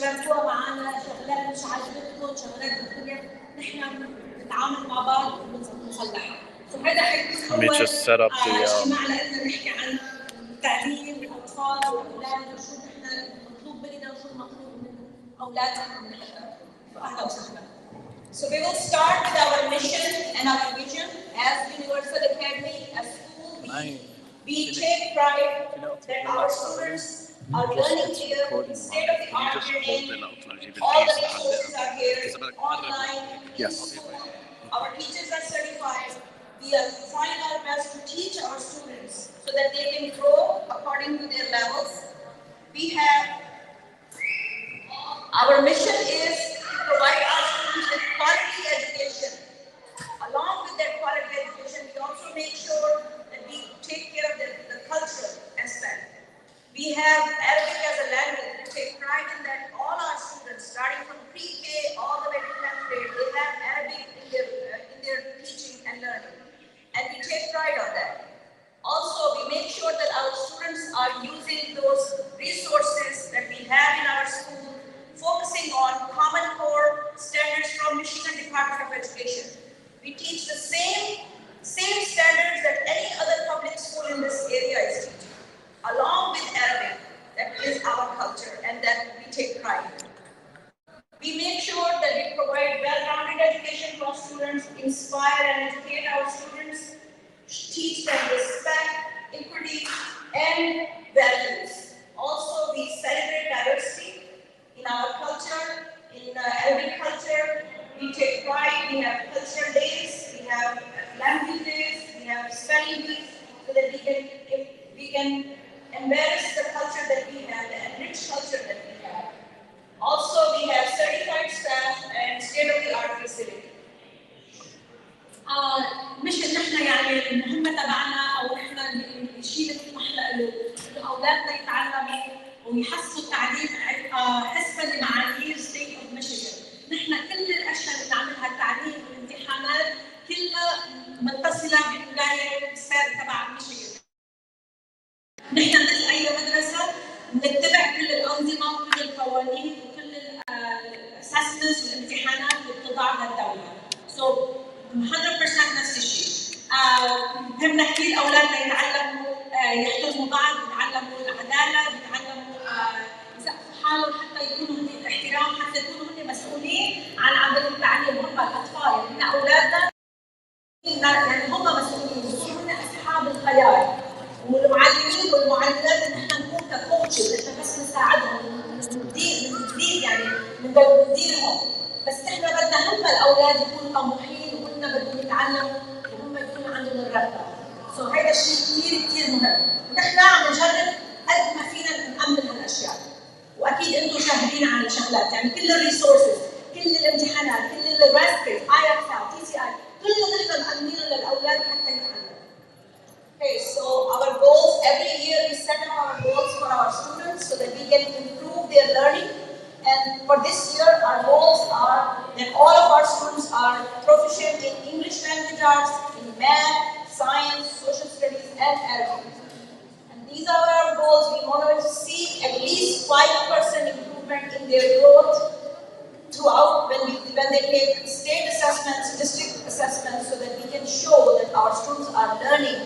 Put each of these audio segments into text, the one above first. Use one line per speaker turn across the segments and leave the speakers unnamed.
تشاركوها معنا، شغلات مش عاجبتكم، شغلات بدكم نحن نتعامل مع بعض ونصلحها. هذا حيكون أول اجتماع لنا نحكي عن تعليم الأطفال والأولاد وشو نحن مطلوب مننا وشو المطلوب من أولادنا من أهلا وسهلا. So we will start with our mission and our vision as Universal Academy, as school. We take pride that our students are learning here in state-of-the-art learning. All the resources are here, online, in school. Our teachers are certified. We are trying our best to teach our students so that they can grow according to their levels. Our mission is to provide our students with quality education. Along with that quality education, we also make sure that we take care of the cultural aspect. We have Arabic as a language. We take pride in that. All our students, starting from pre-K all the way to 10th grade, they have Arabic in their teaching and learning. And we take pride on that. Also, we make sure that our students are using those resources that we have in our school, focusing on Common Core standards from Michigan Department of Education. We teach the same standards that any other public school in this area is teaching, along with Arabic. That is our culture and that we take pride in. We make sure that we provide well-rounded education to our students, inspire and educate our students, teach them respect, equity, and values. Also, we celebrate diversity in our culture, in Arabic culture. We take pride. We have cultural days, we have language days, we have spelling bees, so that we can embrace the culture that we have, the enriched culture that we have. Also, we have certified staff and state-of-the-art facility. مش ان احنا يعني المهمه تبعنا او احنا الشيء اللي بنطمح له انه اولادنا يتعلموا ويحسوا التعليم حسبا لمعايير ستيت اوف ميشيغان. نحن كل الاشياء اللي بنعملها التعليم والامتحانات كلها متصله بولايه السير تبع ميشيغان. نحن مثل اي مدرسه بنتبع كل الانظمه وكل القوانين وكل الاسسمنتس والامتحانات اللي بتضعها الدوله. سو 100% نفس الشيء. بهمنا كثير اولادنا يتعلموا يحترموا بعض، يتعلموا العداله، يتعلموا يسقفوا حالهم حتى يكونوا هن الاحترام، حتى يكونوا هن مسؤولين عن عمليه التعليم. هم الاطفال هن اولادنا يعني هم مسؤولين، يكونوا هن اصحاب القرار. والمعلمين والمعلمات نحن نكون ككوتشز، نحن بس نساعدهم ندير يعني نديرهم، بس احنا بدنا هم الاولاد يكونوا طموحين وهم بدهم يتعلموا وهم يكونوا عندهم الرغبه. هذا الشيء كثير مهم. ونحن عم نجرب قد ما فينا نأمن هالاشياء. واكيد انتم شاهدين على الشغلات، يعني كل الريسورسز، كل الامتحانات، كل الريسكت، IELTS، TCI، كلنا نحن مأمنينه للاولاد حتى يتعلموا. Okay, so our goals every year we set up our goals for our students so that we can improve their learning. And for this year, our goals are that all of our students are proficient in English language arts, in math, science, social studies, and Arabic. And these are our goals. We want to see at least 5% improvement in their growth throughout when they take state assessments, district assessments, so that we can show that our students are learning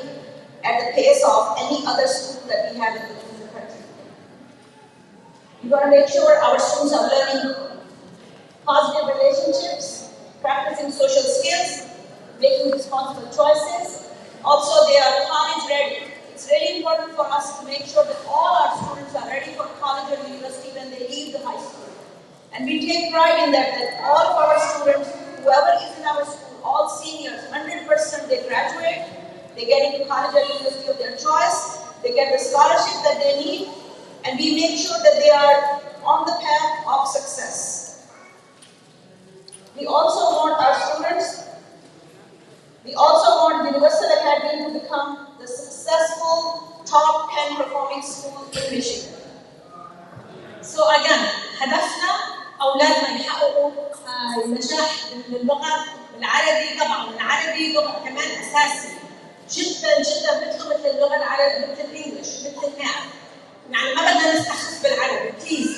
at the pace of any other school that we have in the country. We want to make sure our students are learning positive relationships, practicing social skills, making responsible choices. Also, they are college ready. It's really important for us to make sure that all our students are ready for college or university when they leave the high school. And we take pride in that all of our students, whoever is in our school, all seniors, 100% they graduate, they get into college or university of their choice, they get the scholarship that they need, and we make sure that they are on the path of success. We also want Universal Academy to become the successful top 10 performing school in Michigan. So again, هدفنا أولادنا يحققوا النجاح باللغة بالعربي. طبعا العربي لغة كمان أساسي جدا جدا، مثل اللغة العربية، مثل الإنجليش، مثل الماث. يعني ما بدنا نستخف بالعربي، بليز.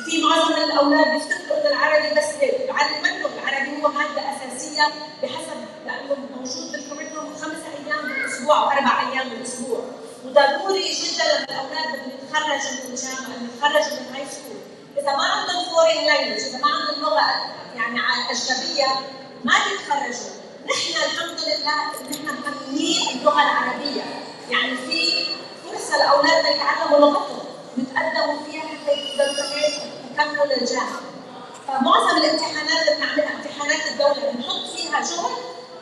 في معظم الاولاد بيفتكروا ان العربي بس هيك، بعلم منهم العربي هو ماده اساسيه بحسب لانه موجود بالكوريكولوم 5 ايام بالاسبوع او 4 ايام بالاسبوع، وضروري جدا لما الاولاد بدهم يتخرجوا من الجامعه، يتخرجوا من هاي سكول، اذا ما عندهم فورين لانجوج، اذا ما عندهم لغه يعني اجنبيه ما بيتخرجوا. نحن الحمد لله نحن مهتمين باللغه العربيه، يعني في فرصه لاولادنا يتعلموا لغتهم يتقدموا فيها حتى يقدروا يكملوا للجامعه. فمعظم الامتحانات اللي بنعملها امتحانات الدوله بنحط فيها جهد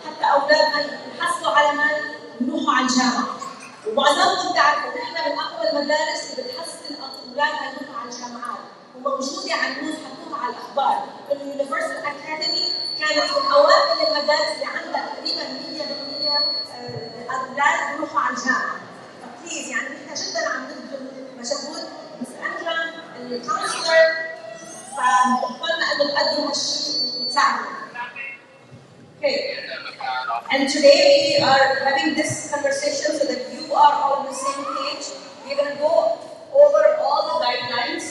حتى اولادنا يحصلوا على ما يروحوا على الجامعه. ومعظمكم بتعرفوا نحن من اقوى المدارس اللي بتحسن اولادها يروحوا على الجامعات، وموجوده على النيوز حطوها على الاخبار. اليونيفرسال اكاديمي كانت من اوائل المدارس اللي عندها تقريبا 100% اولاد يروحوا على الجامعه. فبليز يعني نحن جدا عم نبذل مجهود. بس اندرا الكونسلر فبتمنى انه تقدموا هالشيء وتساعدوا. Okay. And today we are having this conversation so that you are all on the same page. We're going to go over all the guidelines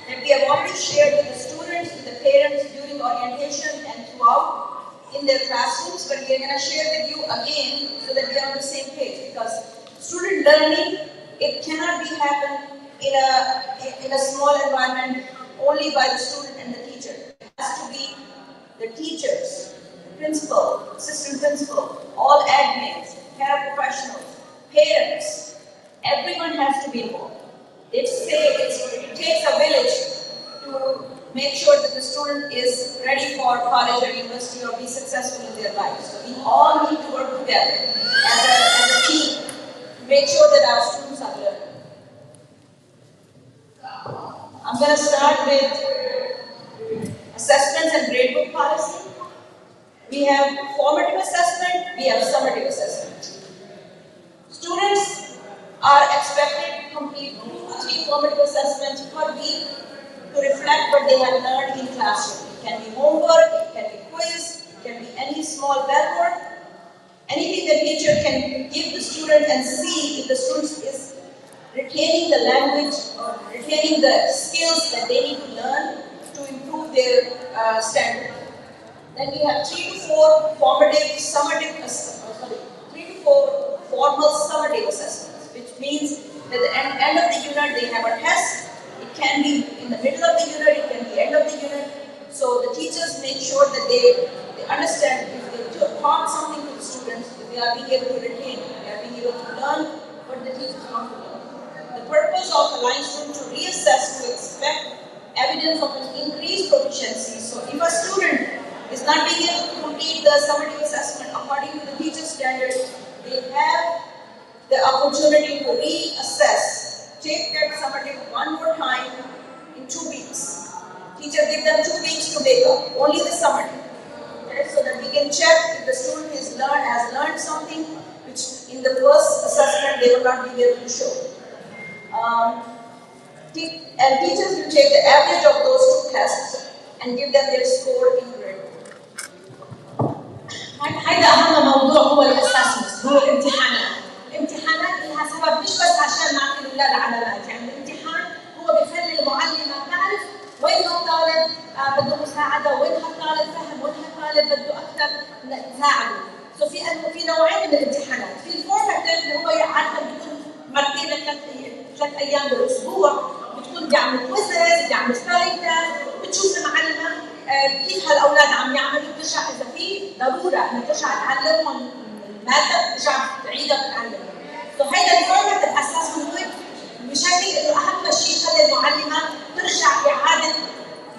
that we have already shared with the students, with the parents during orientation and throughout in their classrooms, but we are going to share with you again so that we are on the same page, because student learning, it cannot be happen in a small environment only by the student and the teacher. It has to be the teachers, principal, assistant principal, all admins, paraprofessionals, parents, everyone has to be involved. It takes a village to make sure that the student is ready for college or university or be successful in their lives. So we all need to work together as a team to make sure that our students are learning. I'm going to start with assessments and gradebook policy. We have formative assessment, we have summative assessment. Students are expected to complete 2 to 3 formative assessments per week to reflect what they have learned in classroom. It can be homework, it can be quiz, it can be any small bell work, anything the teacher can give the student and see if the student is retaining the language or retaining the skills that they need to learn to improve their standard. Then we have 3 to 4 formative summative, 3 to 4 formal summative assessments, which means that at the end of the unit they have a test. It can be in the middle of the unit, it can be end of the unit. So the teachers make sure that they understand if they taught something to the students, that they are being able to retain, they are being able to learn what the teachers want to learn. The purpose of Alliance Room to reassess to expect evidence of an increased proficiency. So if a student is not being able to complete the summative assessment according to the teacher's standards, they have the opportunity to reassess. Take that summative one more time in 2 weeks. Teacher give them 2 weeks to make up, only the summative. Okay, so that we can check if the student has learned something which in the first assessment they will not be able to show. And teachers will take the average of those 2 tests and give them their score in grade. هيدا أهم موضوع هو الأسسمنت، هو الامتحانات. الامتحانات لها سبب مش بس عشان نعطي الأولاد علامات، يعني الامتحان هو بيخلي المعلمة تعرف وين الطالب بده مساعدة، وين هالطالب فهم، وين هالطالب بده أكثر نساعده. سو في نوعين من الامتحانات، في الفورماتيف اللي هو عادة بيكون مرتين ل3 أيام بالأسبوع، بتكون بيعمل كويزز، بيعمل ستاري تيست، بتشوف المعلمة كيف هالاولاد عم يعملوا، بترجع اذا في ضروره انها ترجع تعلمهم الماده بترجع تعيدها بتعلمهم. فهيدا الفورماتيف اسسمنت بشكل انه اهم شيء خلي المعلمه ترجع اعاده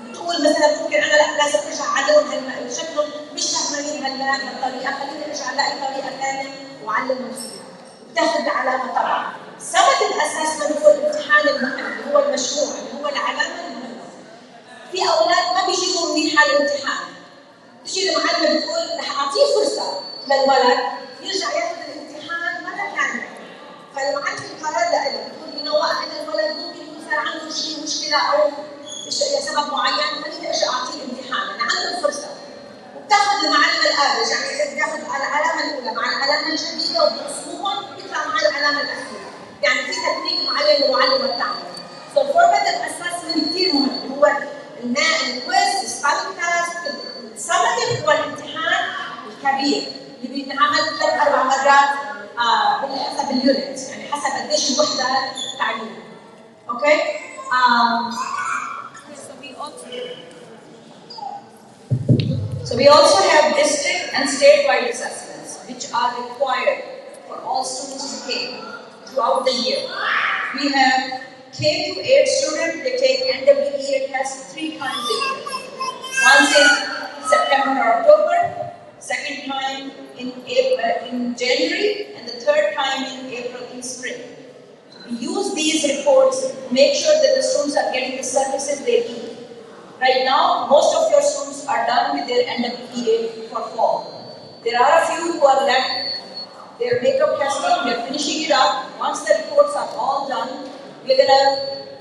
بتقول مثلا ممكن انا لا لازم ارجع اعلمهم شكلهم مش فاهمين هالطريقه، خليني ارجع الاقي طريقه ثانيه واعلمهم فيها. بتاخذ علامه طبعا. سمت الاسسمنت هو الامتحان المهم اللي هو المشروع اللي هو العلامه المهمه. في اولاد ما بيجيبوا منيح على الامتحان. تجي المعلمه بتقول رح اعطيه فرصه للولد يرجع ياخذ الامتحان مره ثانيه. فالمعلم قرر له بتقول انه انا الولد ممكن يكون صار عنده شيء مشكله او لسبب معين، خليني ارجع اعطيه الامتحان، انا عنده الفرصه. وبتاخذ المعلمه الافرج، يعني بتاخذ العلامه الاولى مع العلامه الجديده وبيقسموهم بيطلع مع العلامه الاخيره. يعني في تكنيك معين المعلمه بتعمله. فالفورماتيف اسسمنت كثير مهم، هو كبير اللي بيتعمل 3-4 مرات حسب اليونت، يعني حسب قديش الوحده تعليم. اوكي؟ So we also have district and statewide assessments, which are required for all students to take throughout the year. We have K to 8 students, they take NWEA tests 3 times a year. Once in September or October, second time in January, and the third time in April in spring. We use these reports to make sure that the students are getting the services they need. Right now, most of your students are done with their NWEA for fall. There are a few who are left their makeup testing, we're finishing it up. Once the reports are all done, we're going to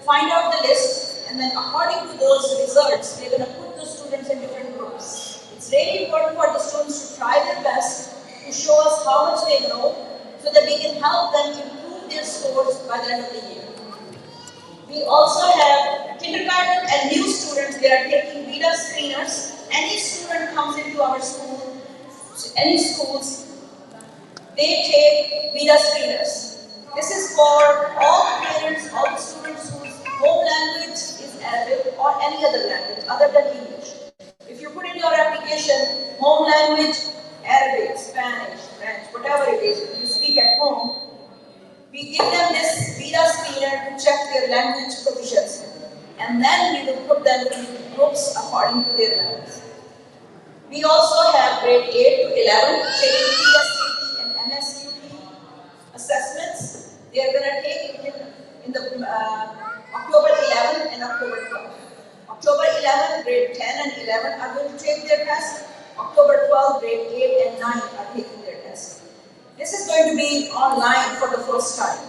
find out the list, and then according to those results, we're going to put the students in different groups. It's really important for the students to try their best to show us how much they know so that we can help them improve their scores by the end of the year. We also have kindergarten and new students, they are taking VITA screeners. Any student comes into our school, any schools, they take VITA screeners. This is for all parents, all the students whose home language is Arabic or any other language other than English. If you put in your application, home language, Arabic, Spanish, French, whatever it is you speak at home, we give them this VITA screener to check their language proficiency. And then we will put them in groups according to their levels. We also have grade 8 to 11 taking PSAT and MSQT assessments. They are going to take it in the October 11 and October 12. October 11, grade 10 and 11 are going to take their test. October 12, grade 8 and 9 are taking their test. This is going to be online for the first time.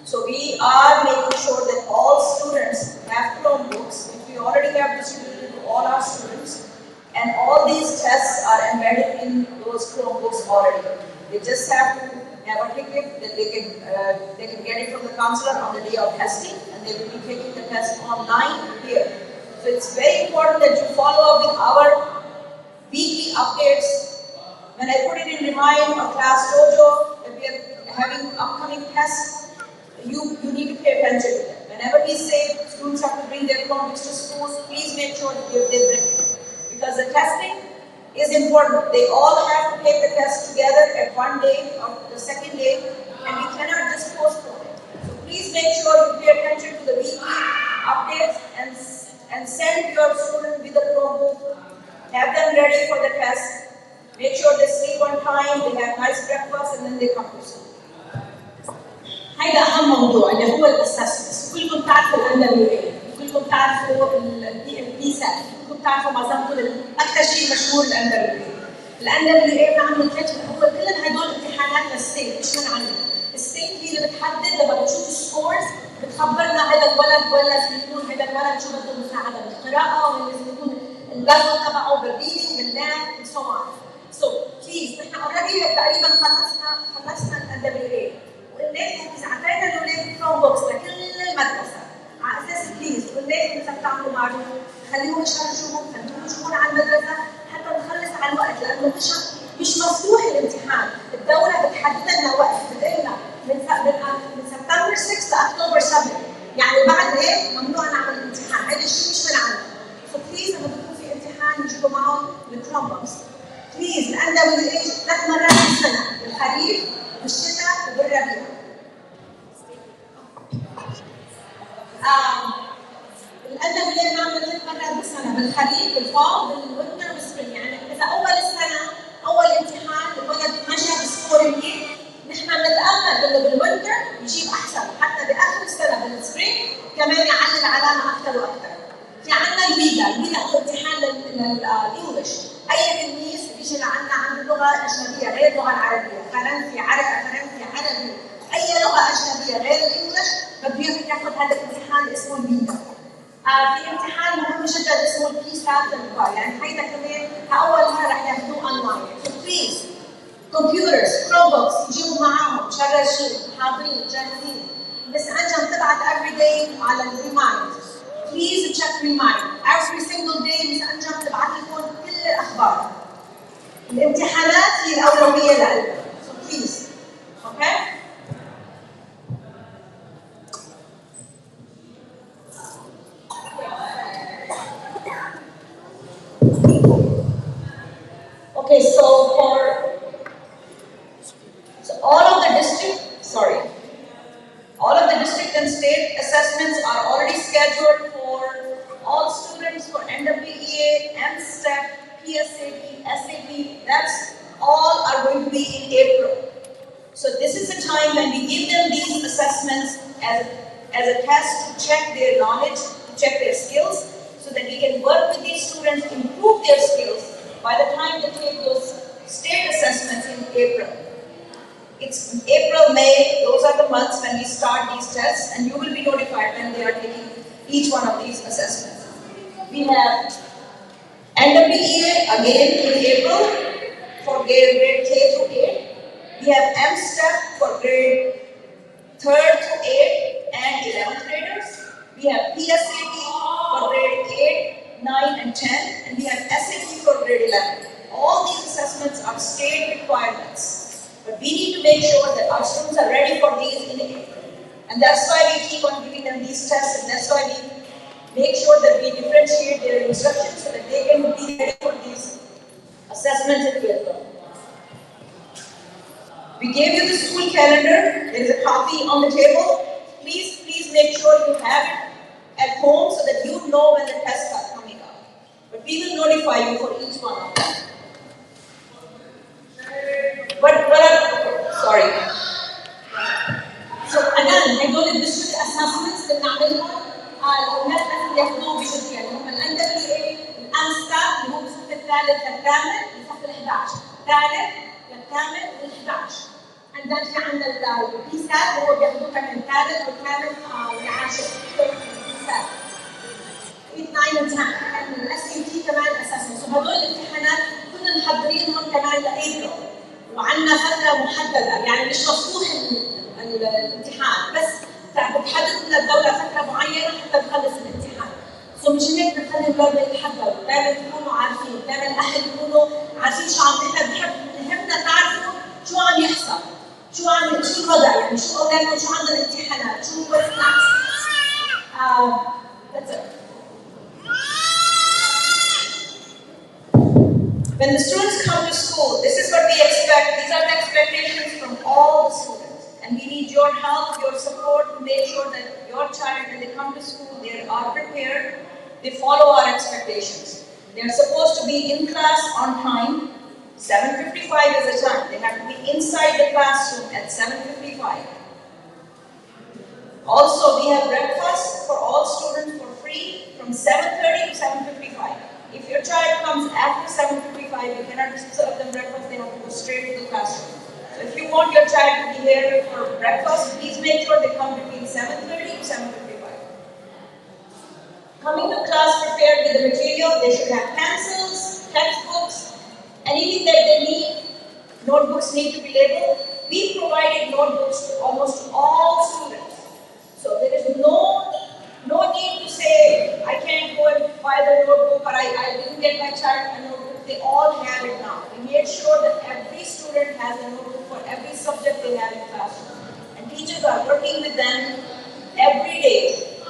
So we are making sure that all students have Chromebooks, which we already have distributed to all our students. And all these tests are embedded in those Chromebooks already. They just have to have a ticket that they can get it from the counselor on the day of testing, and they will be taking the test online here. So it's very important that you follow up with our weekly updates. When I put it in Remind or Class Dojo that we are having upcoming tests, you need to pay attention to them. Whenever we say students have to bring their Chromebooks to school, please make sure that they bring it. Because the testing is important. They all have to take the test together at one day or the second day, and we cannot just postpone it. So please make sure you pay attention to the weekly updates and send your student with a Chromebook. Have them ready for the test. Make sure they sleep on time, they have nice breakfast, and then they come to school. هيدا أهم موضوع اللي هو الأسسمنت. كلكم تعرفوا الNWEA، كلكم تعرفوا البيسا، كلكم تعرفوا معظمكم أكثر شيء مشهور الNWEA بنعمل هو كل هدول امتحانات للستيت مش من عندنا. الستيت هي اللي بتحدد لما بتشوف السكورز بتخبرنا هذا الولد بلش يكون هذا الولد شو بده مساعدة بالقراءة ولا لازم يكون الليفل تبعه بالريدنج بالماث and so on. So please نحن already تقريبا خلصنا الNWEA. والناس إذا أعطينا الأولاد كرومبوكس لكل المدرسة على أساس بليز والناس إذا بتعملوا معهم خليهم يشرحوهم خليهم يشوفون على المدرسة حتى نخلص على الوقت لأنه مش مفتوح الامتحان، الدولة بتحدد لنا وقت بتقلنا من سبتمبر 6 لأكتوبر 7 يعني بعد هيك ممنوع نعمل الامتحان، هذا الشيء مش من عندنا. فبليز لما بيكون في امتحان يجيبوا معهم الكرومبوكس. بليز الNWEA 3 مرات بالسنة بالخريف بالشتاء وبالربيع. الNWEA بنعمل 3 مرات بالسنة بالخريف بالفال بالوينتر والسبرينج، يعني إذا أول السنة أول امتحان الولد مشى بسكور منيح نحن بنتأمل إنه بالوينتر يجيب أحسن حتى بآخر السنة بالسبرينج كمان يعلي العلامة أكثر وأكثر. في عندنا الويدا هو امتحان للإنجلش، أي تلميذ بيجي لعنا عنده لغة أجنبية غير اللغة العربية، فرنسي عربي، أي لغة أجنبية غير الإنجلش بده ياخذ هذا الامتحان اسمه الويدا. في امتحان مهم جدا اسمه البيسات يعني هيدا كمان أول مرة رح ياخذوه أونلاين. So please computers, Chromebooks يجيبوا معاهم شراشين حاضرين جاهزين. بس أنجم تبعت every day على الريمايند. Please check remind. Every single day Miss أنجم تبعت لكم كل الأخبار. الامتحانات هي عاليه لعلمك. So please, okay? Okay, so all of the district and state assessments are already scheduled for all students for NWEA, MSTEP, PSAT, SAT. That's all are going to be in April. So this is the time when we give them these assessments as a test to check their knowledge, to check their skills, so that we can work with these students, improve their skills by the time they take those state assessments in April. It's April, May, those are the months when we start these tests, and you will be notified when they are taking each one of these assessments. We have NWEA again in April for grade K through 8. We have MSTEP for grade 3rd to 8th and 11th graders. We have PSAT for grade 8, 9 and 10, and we have SAT for grade 11. All these assessments are state requirements, but we need to make sure that our students are ready for these in April. And that's why we keep on giving them these tests, and that's why we make sure that we differentiate their instruction so that they can be ready for these assessments in April. We gave you the school calendar. There is a copy on the table. Please make sure you have it at home so that you know when the tests are coming up. But we will notify you for each one of them. Sorry. So again, هدول الديستريكت assessments اللي بنعملهم الأولاد لازم ياخذوه بشكل يعني هم ال NWEA الأمستاب اللي هو بالصف الثالث للثامن للصف ال11 الثالث للثامن وال11. And then في عندنا البيسات اللي هو بياخذوه كمان الثالث والثامن والعاشر البيسات 8 9 and 10 and الSAT كمان assessments. So هدول الامتحانات كنا محضرينهم كمان لأبريل وعندنا فترة محددة يعني مش مفتوح الامتحان بس بتحدد لنا الدولة فترة معينة حتى نخلص الامتحان. سو مش هيك بنخلي الاولاد يتحضروا، دائما يكونوا عارفين، دائما الاهل يكونوا عارفين شو عم بهمنا تعرفوا شو عم يحصل، شو الوضع يعني شو اولادنا شو عندنا الامتحانات، شو هو الكلاس. That's it. When the students come to school, this is what we expect. These are the expectations from all the students. And we need your help, your support to make sure that your child, when they come to school, they are prepared, they follow our expectations. They are supposed to be in class on time. 7:55 is the time. They have to be inside the classroom at 7:55. Also, we have breakfast for all students for free from 7:30 to 7:55. If your child comes after 7:55, you cannot just serve them breakfast, they have to go straight to the classroom. So if you want your child to be here for breakfast, please make sure they come between 7:30 to 7:55. Coming to class prepared with the material, they should have pencils, textbooks, anything that they need. Notebooks need to be labeled. We provided notebooks to almost all students. So there is no need to say, I can't go and buy the notebook or I didn't get my child a notebook. They all have it now. We made sure that every student has a notebook for every subject they have in classroom. And teachers are working with them every day.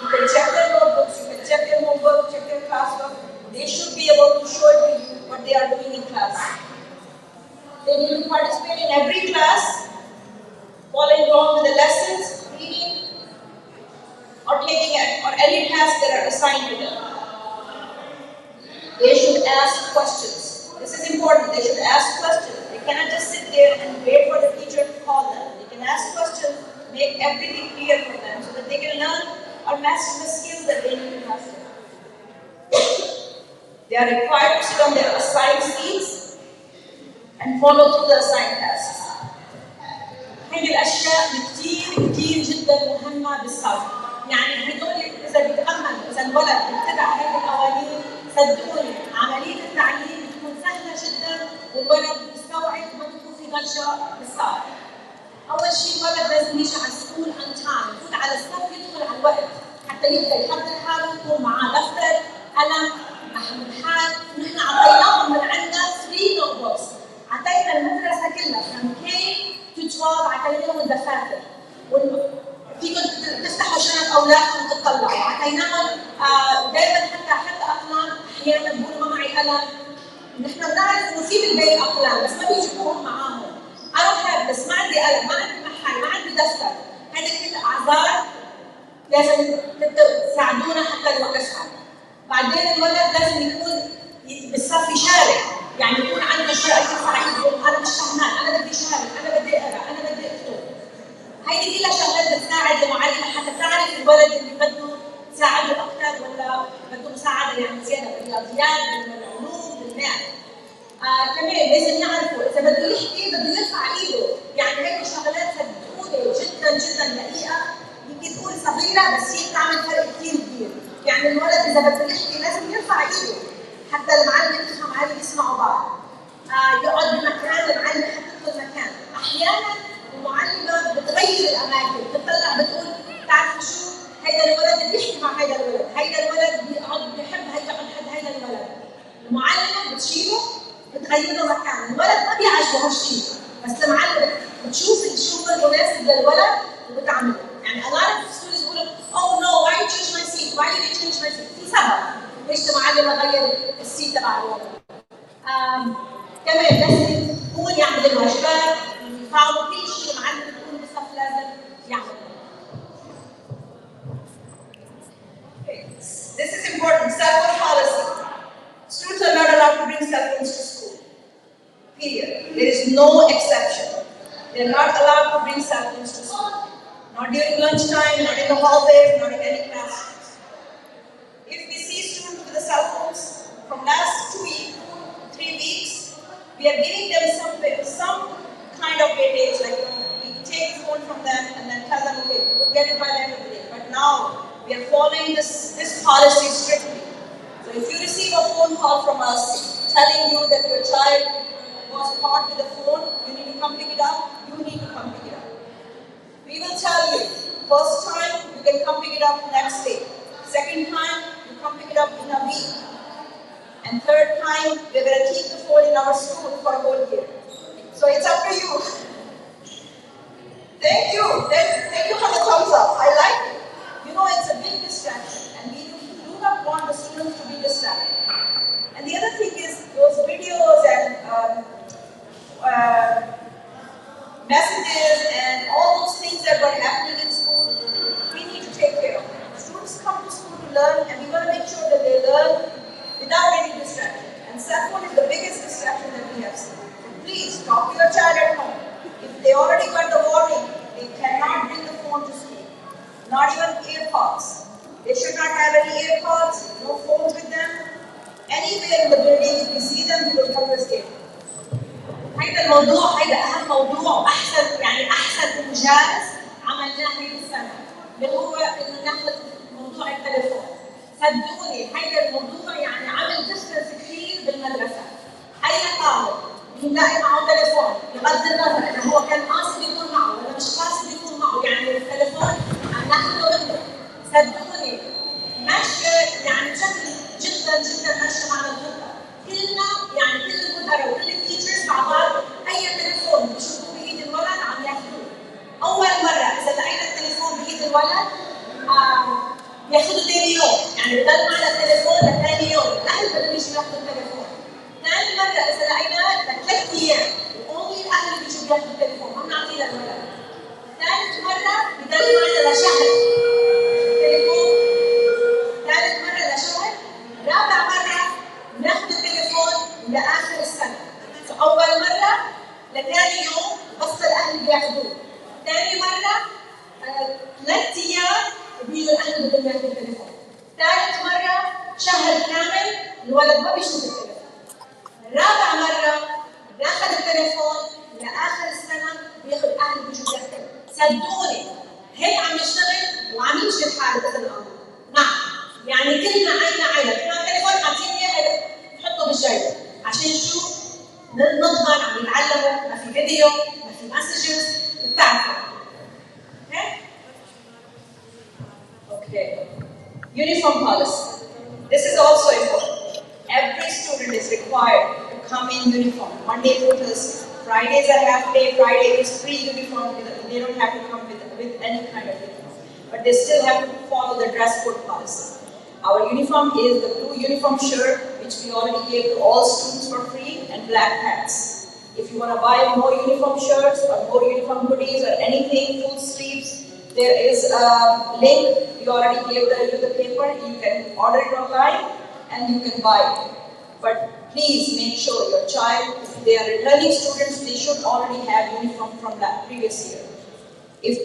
You can check their notebooks, you can check their homework, check their classwork. They should be able to show to you what they are doing in class. They need to participate in every class, following along with the lessons, reading, or taking or any tasks that are assigned to them. They should ask questions. This is important. They should ask questions. They cannot just sit there and wait for the teacher to call them. They can ask questions, make everything clear for them so that they can learn or master the skills that they need to master. They are required to sit on their assigned seats and follow through the assigned tasks. هذه الأشياء كتير جدا مهمة بالصف. يعني هدول إذا بيتأملوا، إذا الولد بيتبع هذه القوانين، صدقوني عملية التعليم بتكون سهلة جدا والولد بيستوعب وما بيكون في ضجة بالصف. أول شيء الولد لازم يجي على السكول أون تايم، يفوت على الصف يدخل على الوقت حتى يبدأ يحضر حاله، يكون معاه دفتر، قلم، محل، ونحن عطيناهم من عندنا 3 نوت بوكس، عطينا المدرسة كلها نحن بنعرف انه في بالبيت اقلام بس ما بيجيبوهم معاهم. اروح بس ما عندي قلم، ما عندي محل، ما عندي دفتر، هذا كل اعذار لازم تساعدونا حتى الوقت صعب. بعدين الولد لازم يكون بالصف يشارك، يعني يكون عنده شيء يرفع ايده، انا مش فهمان، انا بدي شارك، انا بدي اقرا، انا بدي اكتب. هيدي كلها شغلات بتساعد المعلمه حتى تعرف الولد اللي بده تساعده اكثر ولا بده مساعده يعني زياده بالرياضيات، بالعلوم، بالماث. كمان لازم يعرفوا اذا بده يحكي بده يرفع ايده، يعني هيك شغلات صدقوني جدا جدا دقيقه، يمكن تقول صغيره بس هي بتعمل فرق كثير كبير. يعني الولد اذا بده يحكي لازم يرفع ايده حتى المعلم يفهم هذه يسمعوا بعض. يقعد بمكان المعلم يحط له المكان. احيانا المعلمه بتغير الاماكن، بتطلع بتقول بتعرفوا شو؟ هيدا الولد اللي بيحكي مع هيدا الولد، هيدا الولد بيقعد بيحب هيدا حد هيدا الولد. المعلمه بتشيله بتغير له مكان، الولد ما بيعجبه هالشيء، بس المعلمه بتشوف الشغل المناسب للولد وبتعمله. يعني a lot of students بيقولوا oh no why you change my seat؟ why did you change my seat؟ في سبب ليش المعلمه غير السيت تبع الولد. كمان لازم يكون يعمل الواجبات، يفعلوا كل شيء المعلم بتقول بالصف لازم يعمل. This is important. Cell phone policy. Students are not allowed to bring cell phones to school. Period. There is no exception. They are not allowed to bring cell phones to school. Not during lunchtime, not in the hallways, not in any classrooms. If we see students with the cell phones from last 3 weeks, we are giving them some kind of weightage, like we take the phone from them and then tell them, okay, we'll get it by the end of the day. But now we are following this policy strictly. So if you receive a phone call from us telling you that your child was caught with a phone, you need to come pick it up, you need to come pick it up. We will tell you, first time you can come pick it up next day. Second time, you come pick it up in a week. And third time, we're going to keep the phone in our school for a whole year. So it's up to you. Thank you. Thank you for the thumbs up. I like it. You know, it's a big distraction. And we do not want the students to be distracted. And the other thing is, those videos and messages and all those things that were happening in school, we need to take care of them. Students come to school to learn, and we want to make sure that they learn without any distraction. And cell phone is the biggest distraction that we have seen. So please talk to your child at home. If they already got the warning, they cannot bring the phone to school. Not even AirPods. They should not have any AirPods, no phones with them. Anywhere in the building, if we see them, we will confiscate. هيدا الموضوع هيدا أهم موضوع وأحسن يعني أحسن إنجاز عملناه هذه السنة اللي هو إنه ناخذ موضوع التليفون. صدقوني هيدا الموضوع يعني عمل ديفرنس كثير بالمدرسة. أي طالب بنلاقي معه تليفون بغض النظر إذا هو كان قاصد يكون معه ولا مش قاصد يكون معه، يعني التليفون عم ناخذه منه. صدقوني ماشية يعني بشكل جدا جدا ماشية معنا الخطة. كلنا يعني كل المدراء وكل التيتشرز مع بعض أي تليفون بيشوفوه بإيد الولد عم ياخذوه. أول مرة إذا لقينا التليفون بإيد الولد ياخذوا ثاني يوم، يعني بضل معنا التليفون لثاني يوم، الأهل بدهم يجوا ياخذوا التليفون. ثاني مرة إذا لقيناه لثلاث أيام، وأونلي الأهل بيجوا ياخذوا التليفون، ما بنعطيه للولد. ثالث مرة بضل معنا لشهر التليفون. ثالث مرة لشهر. رابع مرة ناخذ التليفون لآخر السنة. أول مرة لثاني يوم بس الأهل بياخذوه. ثاني مرة 3 أيام بيجوا الأهل بدهم ياخذوا التليفون. ثالث مرة شهر كامل الولد ما بيشوف التليفون. رابع مرة ناخذ التليفون لآخر السنة بياخذ الأهل بيجوا ياخذوه. صدقوني هيك عم نشتغل وعم يمشي الحال بإذن الله. نعم يعني كلنا عينا عينك، كمان تليفون عاطيني إياه نحطه بالجيب عشان شو؟ نضمن عم يتعلموا، ما في فيديو، ما في مسجز، بتعرفوا. Okay. Uniform policy. This is also important. Every student is required to come in uniform. Monday through Thursday. Fridays are half day. Friday is free uniform. They don't have to come with any kind of uniform. But they still have to follow the dress code policy. Our uniform is the blue uniform shirt,
which we already gave to all students for free, and black hats. If you want to buy more uniform shirts or more uniform hoodies or anything, full sleeves, there is a link. We already gave you the paper. You can order it online and you can buy it. But please make sure your child, if they are returning students, they should already have uniform from that previous year. If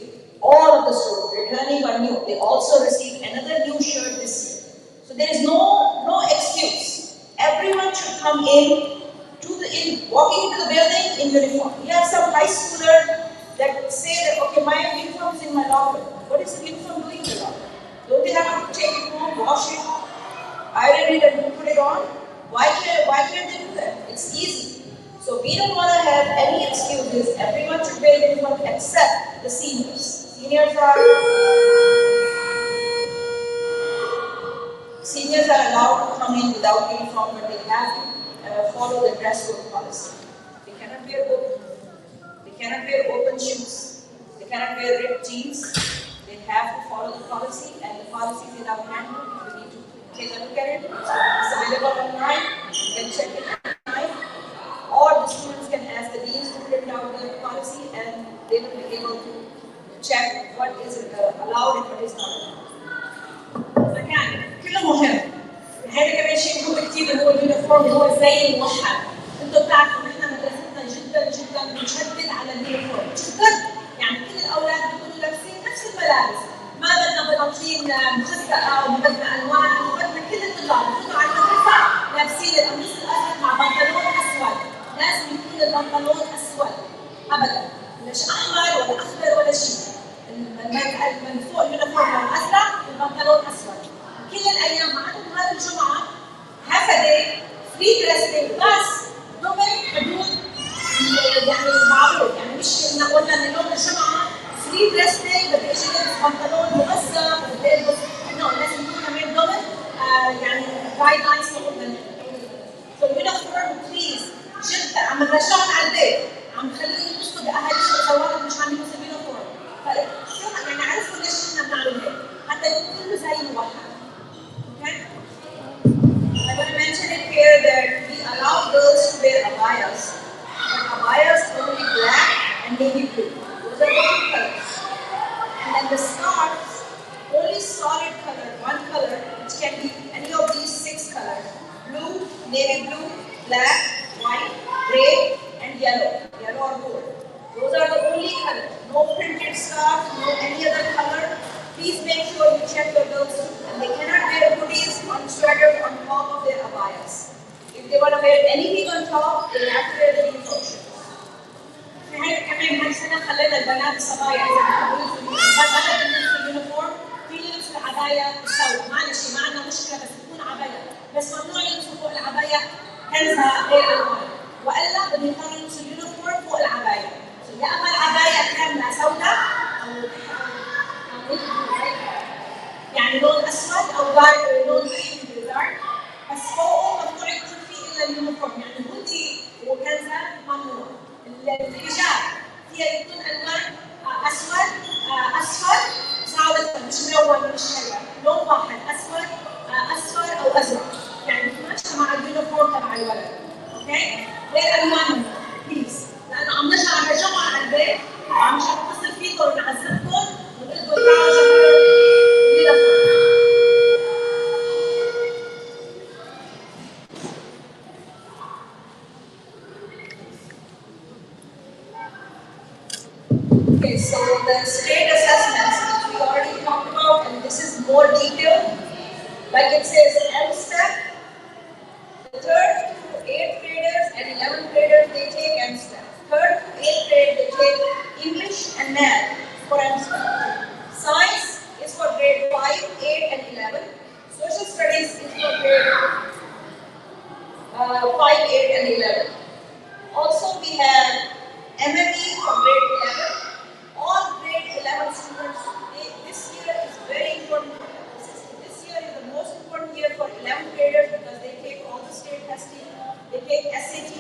all of the students, returning or new, they also receive another new shirt this year. So there is no excuse. Everyone should come walking into the building in uniform. We have some high schooler that say that, okay, my uniform is in my locker. What is the uniform doing in the locker? Don't they have to take it home, wash it, iron it, and put it on? Why can't they do that? It's easy. So we don't want to have any excuses. Everyone should wear uniform except the seniors. Seniors are allowed to come in without uniform, but they have to follow the dress code policy. They cannot wear open shoes. They cannot wear ripped jeans. They have to follow the policy, and the policy is in our handbook. We need to take a look at it. It's available online. You can check it online. Or the students can ask the deans to print out the policy, and they will be able to check what is allowed and what is not allowed.
فكان كله مهم. هذا كمان شيء مهم كثير اللي هو اليونيفورم اللي هو زي الموحد. انتم بتعرفوا نحن مدرستنا جدا بنشدد على اليونيفورم، جدا يعني كل الاولاد بيكونوا لابسين نفس الملابس، ما بدنا بناطيل مخزقه وما بدنا الوان، وبدنا كل الطلاب يفوتوا على المدرسه لابسين القميص الازرق مع بنطلون اسود، لازم يكون البنطلون اسود ابدا، مش احمر ولا اخضر ولا شيء. من فوق اليونيفورم الازرق والبنطلون اسود. كل الايام ما عدا نهار الجمعه هكذا فري دريس بس ضمن حدود يعني المعروف، يعني مش انه قلنا ان يوم الجمعه فري دريس بدي اجي البس بنطلون مغزق بدي البس لازم يكون كمان ضمن يعني جايد لاينز قلنا. فاليونيفورم بليز جدا عم نرجعهم على البيت، عم نخليهم يلبسوا باهالي الشوارع مش عم يلبسوا اليونيفورم. فشو يعني عرفوا ليش كنا بنعمل هيك؟ حتى يكون كله زي موحد. Okay? I want to mention it here that we allow girls to wear abayas, but abayas only black and navy blue. Those are the two colors. And then the scarves, only solid color, one color, which can be any of these 6 colors: blue, navy blue, black, white, gray, and yellow or gold. Those are the only colors. No printed scarf, no any other color. Please make sure you check your girls, and they cannot wear hoodies on sweaters on top of their abayas. If they want to wear anything on top, they have to wear the uniform shirt. في هذا كمان هالسنة خلينا البنات الصبايا إذا بيحبوا يلبسوا اليونيفورم، في يلبسوا العباية السوداء، معلش ما عندنا مشكلة بس تكون عباية، بس ممنوع يلبسوا فوق العباية كنزة غير ألوان، وإلا بدهم يضطروا يلبسوا اليونيفورم فوق العباية. يا اما العبايه كامله سوداء او يعني لون اسود او لون دارك، بس فوقه ممنوع يكون فيه الا اليونيفورم، يعني هودي وكنزه ممنوع. الحجاب فيها يكون الوان اسود اصفر صعبه مش ملون مش هيك، لون واحد اسود اصفر او ازرق، يعني بتمشي مع اليونيفورم تبع الولد. اوكي؟ غير الوان بليز، لانه عم نرجع على الجمعه على البيت وعم نتصل فيكم ونعذبكم ونقول لكم تعالوا جمعوا Okay, so the state assessments which we already talked about, and this is more detailed. Like it says, M-STEP, the 3rd to 8th graders and 11th graders, they take M-STEP. 3rd to 8th grade, they take English and Math for M-STEP. Science is for grade 5, 8 and 11. Social Studies is for grade 5, 8 and 11. Also we have MME for grade 11. All grade 11 students, this year is very important. This year is the most important year for 11th graders because they take all the state testing, they take SAT.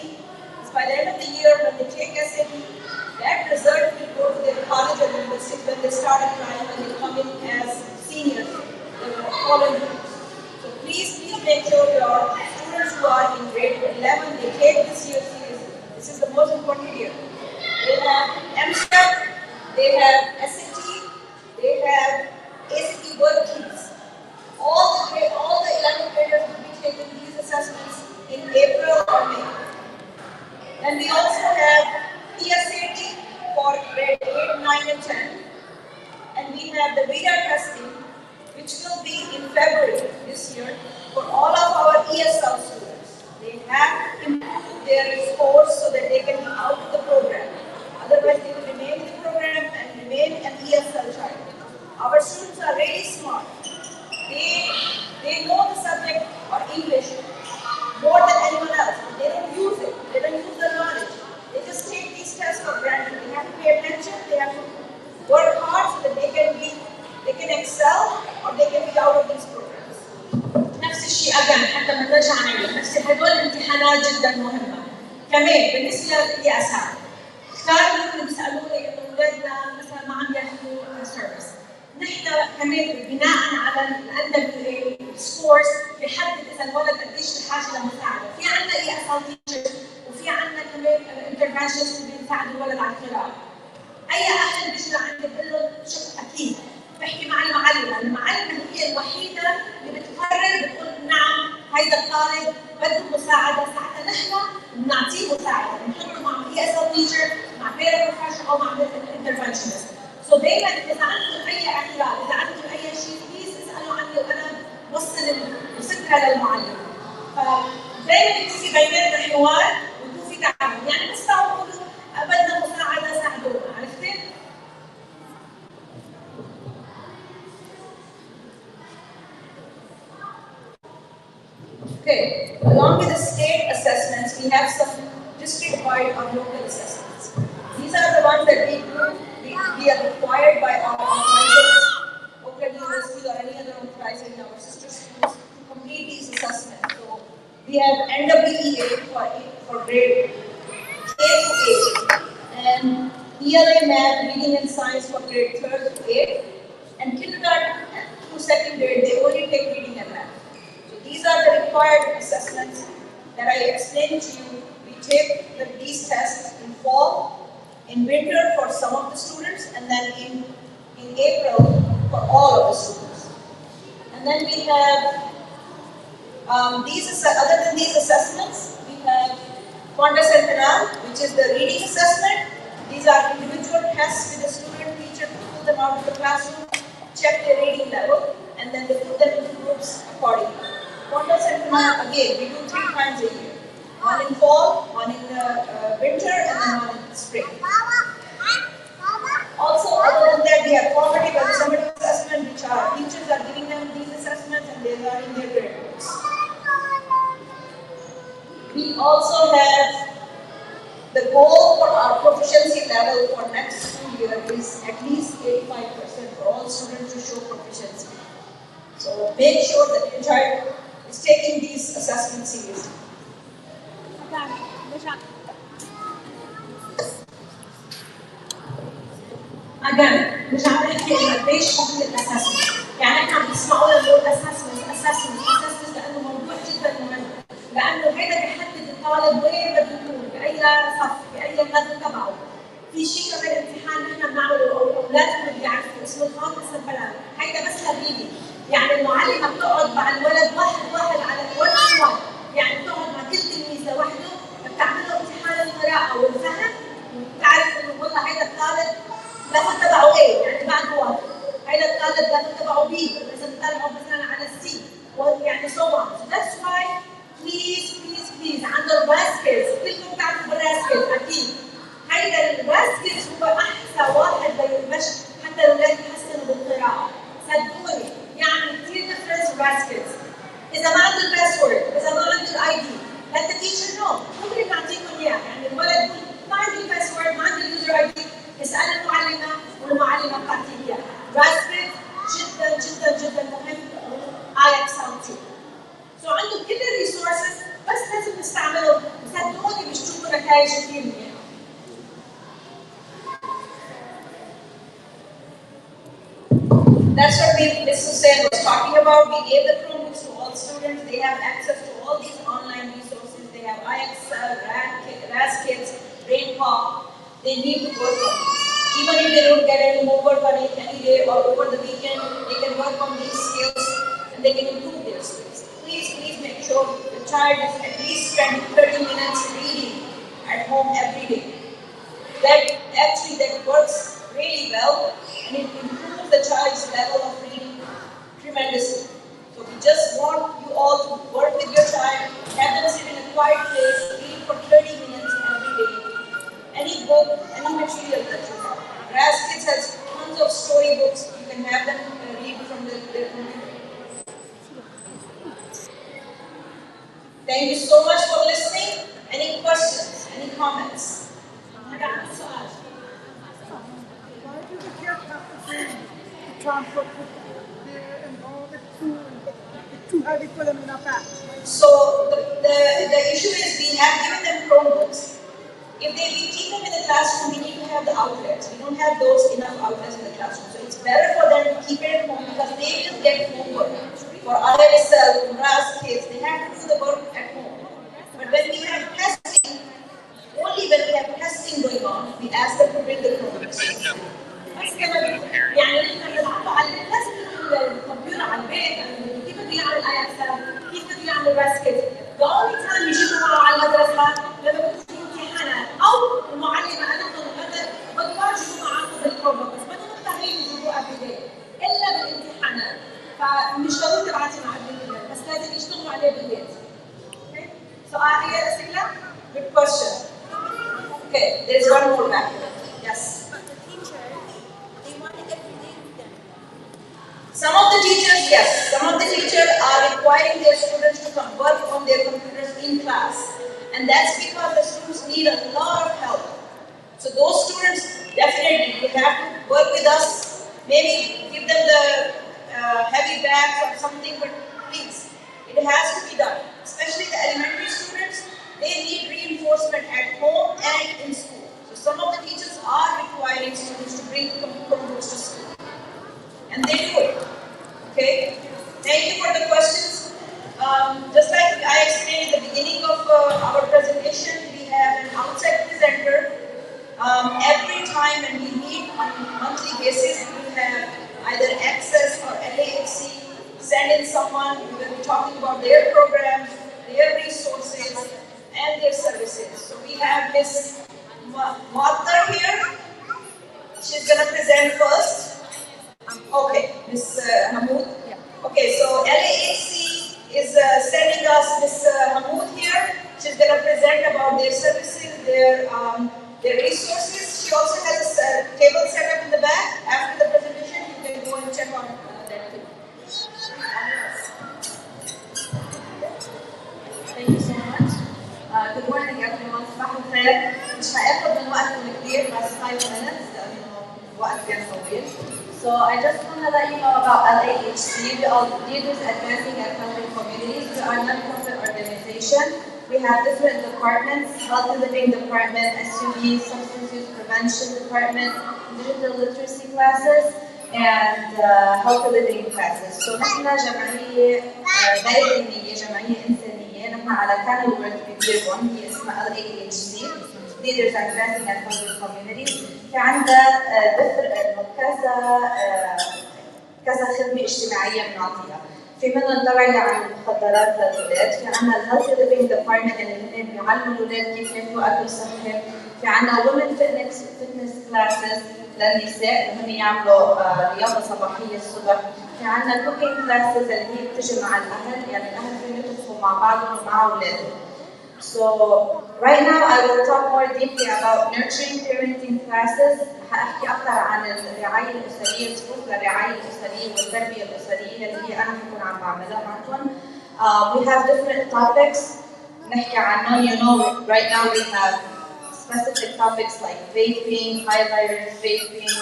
It's by the end of the year when they take SAT, that result will go to their college or university when they start applying, when they come in as seniors, the following years. So please make sure your students
students who are in grade 11, they take this year seriously. This is the most important year. They have MSTEP, they have SAT, they have ACT worksheets. All the 11th graders will be taking these assessments in April or May. And we also have PSAT for grade 8, 9 and 10. And we have the VIDA testing, which will be in February this year for all of our ESL students. They have to improve their scores so that they can be out of the program. Otherwise, they will remain in the program and remain an ESL child. Our students are really smart. They know the subject or English more than anyone else. They don't use it. They don't use their knowledge. They just take these tests for granted. They have to pay attention. They have to work hard so that they can excel or they can be out of these programs.
نفس الشيء أجل حتى ما نرجع نعيد نفس هدول امتحانات جدا مهمة. كمان بالنسبة للإياسات كثار منهم بيسألوني إنه أولادنا مثلا ما عم ياخذوا سيرفيس. نحن كمان بناء على عندنا السكورز بيحدد إذا الولد قديش بحاجة لمساعدة. في عندنا ESL teachers وفي عندنا كمان interventions اللي بيساعد الولد على القراءة. أي أهل بيجي لعندي بقول له شوف أكيد بحكي مع المعلمة، المعلمة هي الوحيدة اللي بتقرر بتقول نعم هيدا الطالب بده مساعدة، ساعتها نحن بنعطيه مساعدة، بنحطه مع ESL teacher، مع paraprofessional أو مع interventionist. سو دايما إذا عندكم أي اعتراض، إذا عندكم أي شيء بليز اسألوا عني وأنا بوصل الفكرة للمعلم. فدايما يكون في بيناتنا حوار ويكون في تعاون، يعني بس تقولوا بدنا مساعدة ساعدونا، عرفتي؟
Okay, along with the state assessments, we have some district-wide or local assessments. These are the ones that we are required by our advisors, Oakland University or any other advisor in our sister schools to complete these assessments. So we have NWEA for grade K to 8, and ELA Math, Reading and Science for grade 3rd to 8th, and kindergarten to 2nd grade, they only take reading and math. These are the required assessments that I explained to you. We take these tests in fall, in winter for some of the students, and then in April for all of the students. And then we have other than these assessments, we have Fonda Centenal, which is the reading assessment. These are individual tests with the student teacher to pull them out of the classroom, check their reading level, and then they put them into groups accordingly. Fonda Centenal, again, we do 3 times a year. One in fall, one in winter, and then one in spring. Also, other than that, we have formative and summative assessment, which our teachers are giving them these assessments and they are in their grade books. We also have the goal for our proficiency level for next school year is at least 85% for all students to show proficiency. So make sure that your child is taking these assessments seriously.
Again, مش عم نحكي إنه قديش مهم الأسسمنت، يعني إحنا عم نسمعوا لنقول أسسمنت لأنه موضوع جدا مهم، لأنه هيدا بيحدد الطالب وين بده يكون، بأي صف، بأي ليفل تبعه. في شيء كمان امتحان نحن بنعمله أولادنا بيعرفوا اسمه الخاص الفلاني، هيدا بس تدريبي، يعني المعلمة بتقعد مع الولد واحد على الورد، يعني بتقعد مع كل تلميذ لوحده، بتعمل له امتحان القراءة والفهم، وبتعرف إنه والله هيدا الطالب ليفل تبعه ايه، يعني بعد واحد، هيدا الطالب ليفل تبعه بي، لازم نطلعه مثلا على السي، يعني so on. So that's why please عند الراسكيز، كلكم بتعرفوا بالراسكيز أكيد. هيدا الراسكيز هو أحسن واحد للمشي حتى الأولاد يحسنوا بالقراءة. صدقوني يعني كثير ديفرنس الراسكيز. إذا ما عنده الباسورد، إذا ما عنده الأي دي، let the teacher know. ممكن نعطيكم إياه، يعني الولد يقول ما عندي الباسورد، ما عندي اليوزر أي دي. اسأل المعلمة والمعلمة بتعطيك إياها. راسبيد جدا جدا جدا مهم على اكسلتي. سو عندهم كل الريسورسز بس لازم نستعملهم، صدقوني بيشوفوا نتائج كثير منيحة. That's what Ms. Hussain was talking about. We gave the Chromebooks to all students. They have access to all
all these online resources. They have IXL, RAS Kids, BrainPop. They need to work on these. Even if they don't get any homework on it any day or over the weekend, they can work on these skills and they can improve their skills. Please make sure the child is at least spending 30 minutes reading at home every day. That works really well and it improves the child's level of reading tremendously. So we just want you all to work with your child, have them sit in a quiet place, read for 30 minutes every day. Any book, any material that you have. RAS Kids has tons of storybooks. You can have them read from their computer. Thank you so much for listening. Any questions? Any comments?
I got a سؤال.
Why do the kids have to bring the transport with their involved it's too heavy for them in a pack?
So the issue is we have given them Chromebooks. If we keep them in the classroom, we need to have the outlets. We don't have those enough outlets in the classroom. So it's better for them to keep it at home because they will get homework. For IXL, for RAS Kids, they have to do the work at home. But when we have testing, only when we have testing going on, we ask them to bring the Chromebooks.
بس كمان يعني نحن بنعلم لازم الكمبيوتر على البيت كيف بده يعمل IXL كيف بده يعمل RAS Kids. The only time يجيبوا معه على المدرسة لما بيكون في امتحانات أو المعلمة قالت لهم بدهم يجيبوا معهم بالكرومبوك بس بدهم مضطرين يجيبوه every day إلا بالامتحانات فمش ضروري تبعتي مع البنت بس لازم يشتغلوا عليه بالبيت. سؤال هي أسئلة؟
Good question. Okay, there's one more back here. Yes. Some of the teachers, yes. Some of the teachers are requiring their students to come work on their computers in class. And that's because the students need a lot of help. So those students definitely will have to work with us. Maybe give them the heavy bags or something, but please, it has to be done. Especially the elementary students, they need reinforcement at home and in school. So some of the teachers are requiring students to bring Chromebooks to school. And they do it. Okay? Thank you for the questions. Just like I explained at the beginning of our presentation, we have an outside presenter. Every time when we meet on a monthly basis, we will have either Access or LAXC send in someone who will be talking about their programs, their resources, and their services. So we have Ms. Matar here. She's going to present first. Okay, Ms. Hamoud. Okay, so LAXC is sending us Ms. Hamoud here. She's going to present about their services, their resources. She also has a table set up in the back. After the presentation, you can go and check on that too.
Thank you so much. Good morning everyone. صباح الخير. مش هاخد من وقتكم كثير بس 5 minutes لأنه وقت كان طويل. So I just want to let you know about LAHC. We are Leaders Advancing and Helping Communities. We are a non-profit organization. We have different departments: Healthy Living Department, SUV, Substance Use Prevention Department, Digital Literacy classes, and Healthy Living classes. So نحن جمعية غير دينية، جمعية إنسانية. نحن على Kenilworth بكيرون، هي اسمها LAHC. Leaders Advancing and Helping Communities. في عندنا كذا خدمة اجتماعية بنعطيها. في منهم توعية عن المخدرات للأولاد، في عندنا الهيلثي ليفينج ديبارتمنت اللي هن بيعلموا الأولاد كيف ياكلوا أكل صحي، في عندنا وومن فيتنس كلاسز للنساء اللي هن يعملوا رياضة صباحية الصبح، في عندنا كوكينج كلاسز اللي هي بتجي مع الأهل، يعني الأهل فيهم يطبخوا مع بعضهم ومع أولادهم. So right now I will talk more deeply about nurturing parenting classes. هحكي أكثر عن الرعاية الأسرية، صفوف الرعاية الأسرية والتربية الأسرية اللي هي أنا حكون عم بعملها معكم. We have different topics نحكي عنهم. You know, right now we have specific topics like vaping, highlighters, vaping,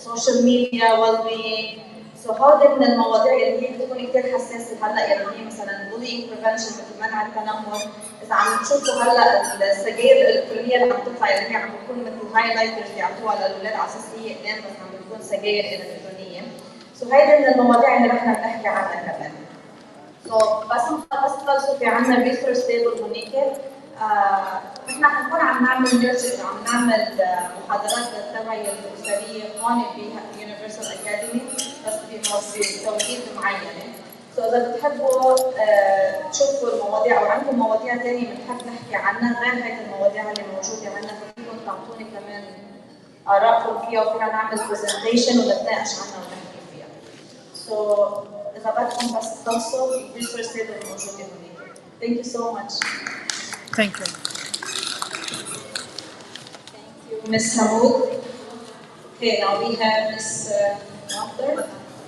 social media, well-being. So هذا من المواضيع اللي هي بتكون كثير حساسة هلا، يعني هي مثلا bullying prevention مثل منع التنمر. إذا عم تشوفوا هلا السجاير الإلكترونية اللي عم تطلع اللي هي عم بتكون مثل هايلايترز يعطوها للأولاد على أساس هي قدام بس عم بتكون سجاير إلكترونية. So هيدا من المواضيع اللي نحن بنحكي عنها كمان. بس خلصوا في عندنا ريسورس تيبل هونيك. احنا حنكون عم نعمل نيرسز، عم نعمل محاضرات للتوعيه الاسريه هون بيونيفرسال اكاديمي، بس بتوقيت معينه. اذا بتحبوا تشوفوا المواضيع او عندكم مواضيع ثانيه بنحب نحكي عنها غير هيك المواضيع اللي موجوده عندنا، فيكم تعطوني كمان آرائكم فيها، وفينا نعمل برزنتيشن ونتناقش عنها ونحكي فيها. إذا بدكم بس تخلصوا الريسورس تيبل الموجودة هونيك. Thank you so much.
Thank you.
Thank you, Ms. Hamoud. Okay, now we have Ms.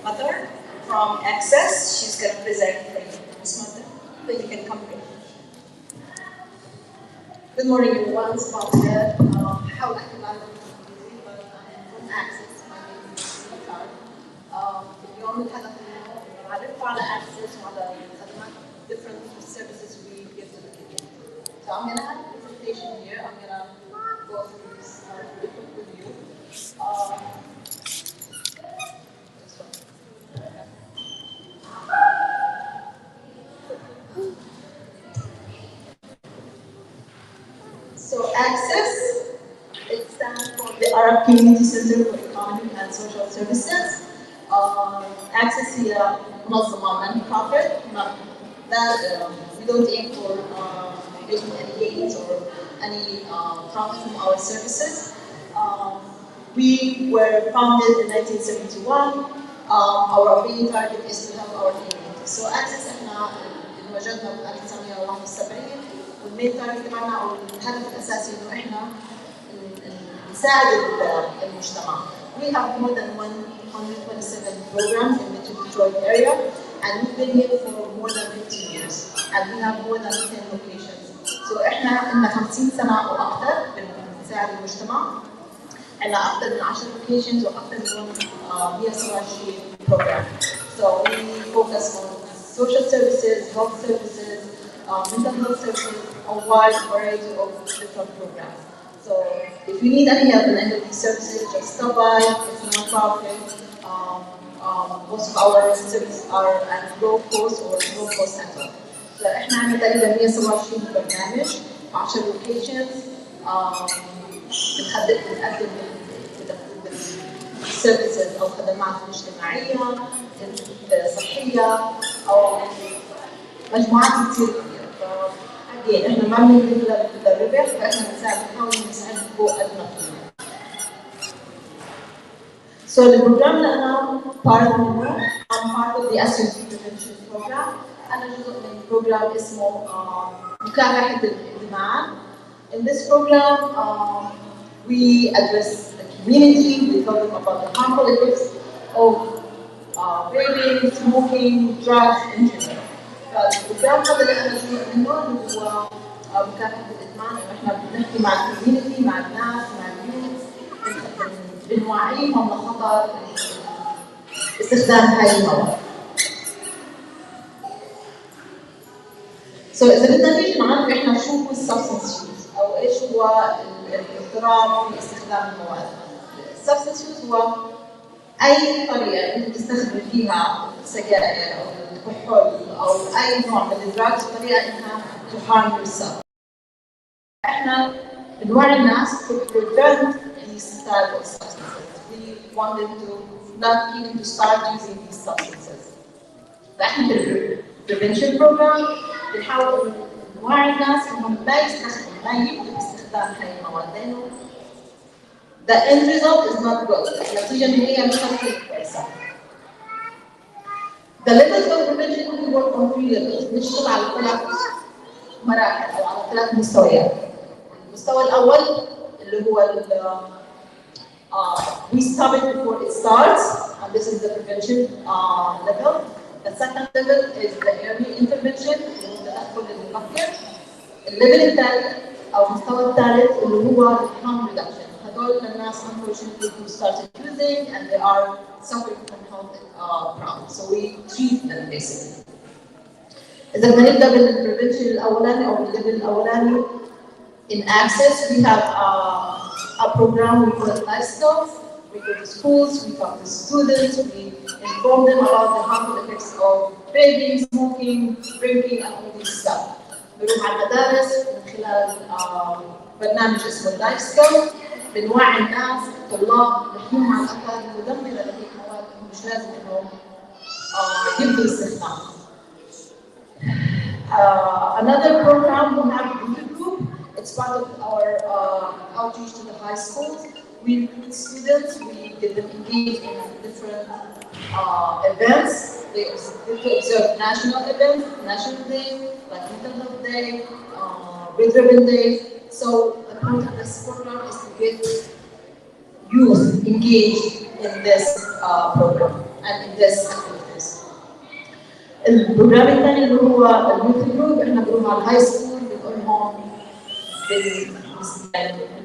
Mother from Access. She's going to present for you. Ms. Mother, so you can come here.
Good morning, everyone. It's Mother. حاول أحكي معكم from Access. My name is Matar. اليوم الهدف إنه نعرفكم على Access وعلى خدمات different services we give to the community. So I'm going to have a presentation here. I'm going to go through this different with you. This one. So Access, it stands for the Arab Community Center for Economic and Social Services. Access هي منظمة non-profit. We don't aim for making any gains or any profit from our services. We were founded in 1971. Our main target is to help our community. So Access احنا انوجدنا ب 1971. والمين تارجت تبعنا او الهدف الاساسي انه احنا نساعد المجتمع. We have more than 127 programs in the Detroit area, and we've been here for more than 15 years, and we have more than 10 locations. So احنا عندنا 50 سنة او اكثر بنساعد المجتمع. عندنا اكثر من 10 locations واكثر من 127 program. So we focus on social services, health services, mental health services, a wide variety of different programs. So if you need any help in any of these services, just stop by. It's non-profit. Most of our services are at low cost or low cost center. So احنا عندنا تقريبا 127 برنامج 10 locations. بنقدم services او خدمات اجتماعيه صحيه او مجموعات كثير كبيره. فاجين احنا ما بنريد الربح، فاحنا بنحاول نساعدكم قد ما فينا. So البروجرام اللي انا part منه I'm part of the SUV prevention program. انا جزء من بروجرام اسمه مكافحه الادمان. In this program we address the community, we tell them about the harmful effects of vaping, smoking, drugs in general. فالبروجرام هذا اللي انا جزء منه هو مكافحه الادمان، احنا بنحكي مع الكوميونتي، مع الناس، مع اليوث، بنوعيهم لخطر استخدام هاي المواد. إذا بدنا نيجي نعرف احنا شو هو السبستنس يوز او ايش هو الاضطراب في استخدام المواد. السبستنس يوز هو اي طريقه انت تستخدم فيها السجائر او الكحول او اي نوع من الدراجز بطريقه انها to harm yourself. احنا بنوعي الناس to prevent these type of substances. We want them to not even to start using these substances. فاحنا بالprevention program بنحاول نوعي الناس انهم ما يستخدموا، ما يبدوا باستخدام هاي المواد لانه the end result is not good. النتيجة النهائية مش هتكون كويسة. The levels of prevention we work on 3 levels. نشتغل على 3 مراحل أو على 3 مستويات. المستوى الأول اللي هو we stop it before it starts, and this is the prevention level. The second level is the early intervention, التدخل المبكر. الليفل الثالث أو المستوى الثالث اللي هو harm reduction. هدول الناس unfortunately who started using and they are suffering from health problems. So we treat them basically. إذا بدنا نبدأ بالprevention الأولاني أو الليفل الأولاني in Access we have a program we call it Life Skills. We go to schools, we talk to students, we inform them about the harmful effects of vaping, smoking, drinking, and all this stuff. بنروح على المدارس من خلال برنامج اسمه لايف سكيل، بنوعي الناس الطلاب نحكيهم عن الاثار المدمره لهي المواد انه مش لازم انهم يبدوا استخدامها. Another program we have in the group, it's part of our outreach to the high schools. We recruit students, we get them engaged in different events. They observe national events, national days, like Mental Health Day, Red Ribbon Day. So the point of this program is to get youth engaged in this program and in this activities. البروجرام الثاني اللي هو اليوث جروب، احنا بنروح على الهاي سكول بنقول لهم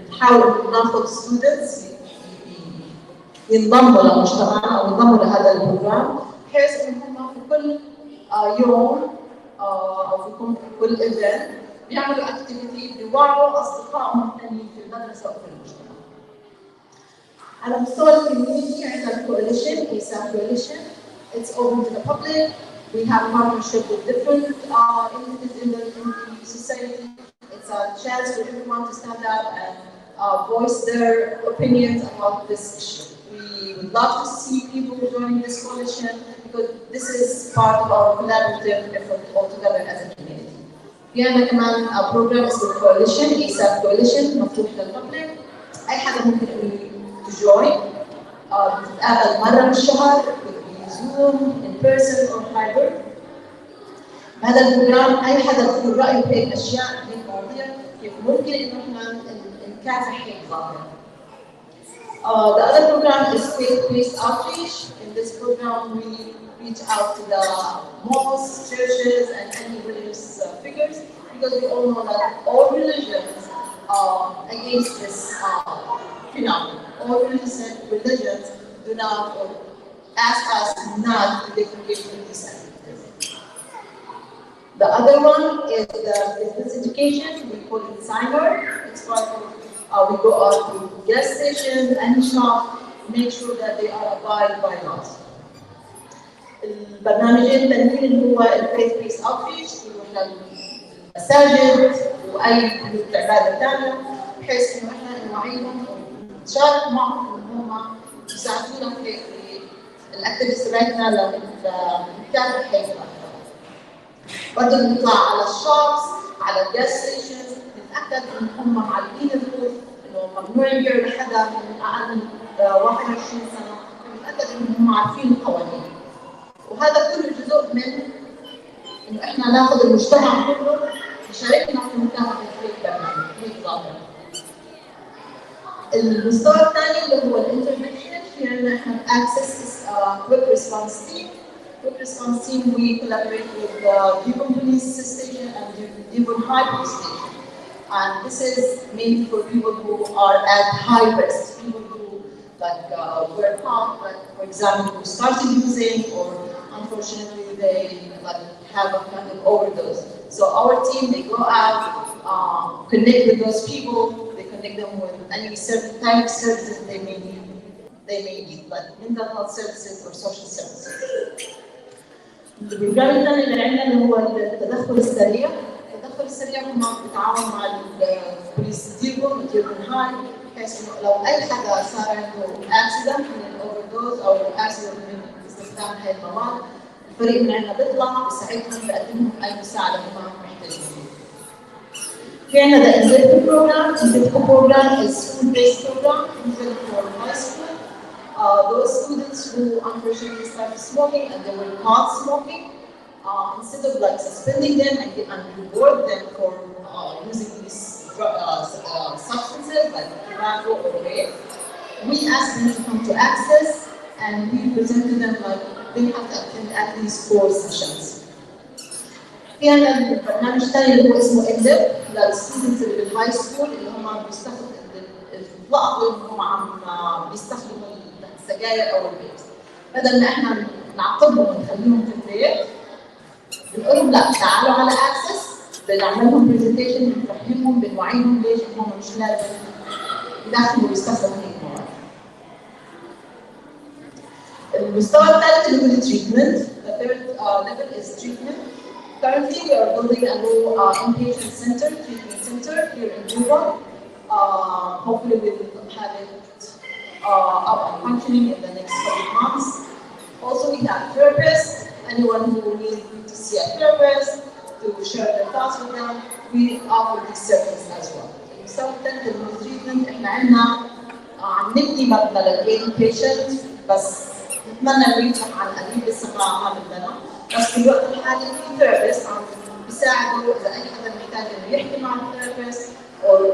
بنحاول ناخذ ستودنتس ينضموا لمجتمعنا او ينضموا لهذا البروجرام، بحيث انهم في كل يوم او في كل ايفنت بيعملوا اكتيفيتي بيوعوا اصدقائهم الثانيين في المدرسه وفي المجتمع. على مستوى الكوميونتي عندنا الكواليشن، ASAP Coalition. It's open to the public. We have partnership with different entities in the society. It's a chance for everyone to stand up and voice their opinions about this issue. We would love to see people joining this coalition because this is part of our collaborative effort altogether as a community. في عندنا كمان program اسمه coalition، ASAP Coalition مفتوح للpublic. أي حدا ممكن join. بتتقابل مرة بالشهر. Zoom, in person or hybrid. بهذا البروجرام أي حدا بيقول رأيه في هيك أشياء، هيك مواضيع، كيف ممكن إنه إحنا نكافح هيك ظاهرة. The other program is faith-based outreach. In this program, we reach out to the mosques, churches, and any religious figures because we all know that all religions are against this phenomenon. All religions do not ask us not to engage in this activity. The other one is the business education. We call it SIMER. It's part of we go out to gas stations and shops, make sure that they are abide by laws. البرنامجين الثانيين اللي هو الفيث-based outreach بنروح للمساجد واي بيوت عباده ثانيه بحيث انه احنا نوعيهم ونتشارك معهم ان هم يساعدونا في الاكتيفيتيز تبعتنا لنكافح هيك اكثر. برضه بنطلع على الشوبس، على الجاز ستيشنز، نتاكد ان هم معلقين الخوف انه ممنوع يبيعوا لحدا من اقل من 21 سنه، نتاكد ان هم عارفين القوانين. وهذا كله جزء من انه احنا ناخذ المجتمع كله يشاركنا في مكافحه هيك برنامج، هيك ظاهره. المستوى الثاني اللي هو الانترفنشن، في عندنا احنا Access Quick Response Team. Quick Response Team, we collaborate with the Devon Police Station and Devon High Police Station. And this is mainly for people who are at high risk, people who were caught, like for example, who started using or unfortunately they have a kind of overdose. So our team, they go out, connect with those people, they connect them with any certain type of services they may need, like mental health services or social services. البروجرام الثاني اللي عندنا اللي هو التدخل السريع. التدخل السريع هم بتعاون مع البوليس ديفون هاي بحيث انه لو اي حدا صار عنده اكسيدنت من الاوفردوز او اكسيدنت من استخدام هاي المواد، الفريق من عندنا بيطلع بيساعدهم بيقدم لهم اي مساعده هم محتاجين. في عندنا the INZETCO program. INZETCO program is school-based program usually for high school. Those students who unfortunately started smoking and they were caught smoking, instead of suspending them and reward them for using these substances like tobacco or vape, we ask them to come to Access and we present to them they have to attend at least 4 sessions. في عندنا البرنامج الثاني اللي هو اسمه INZEP للستودنتس اللي بالهاي سكول اللي هم بيستخدموا لقطوا انهم عم بيستخدموا السجاير او الفيبس. بدل ما احنا نعاقبهم ونخليهم في البيت، بنقول لهم لا تعالوا على اكسس، بنعمل لهم برزنتيشن، بنفهمهم، بنوعيهم ليش هم مش لازم يدخلوا ويستخدموا هيك مواد. المستوى الثالث اللي هو treatment. The third level is treatment. Currently, we are building a new inpatient center, treatment center here in Juba. Hopefully, we will have it up and functioning in the next couple of months. Also, we have therapists. Anyone who needs to see a therapist, to share their thoughts with them, we offer these services as well. المستوى الثالث اللي هو treatment. احنا عندنا عم نبني مبنى للinpatient بس نتمنى انه يفتح عن قريب، لسه ما بدنا. بس في الوقت الحالي في ثيرابيست عم بيساعدوا اذا اي حدا محتاج انه يحكي مع الثيرابيست او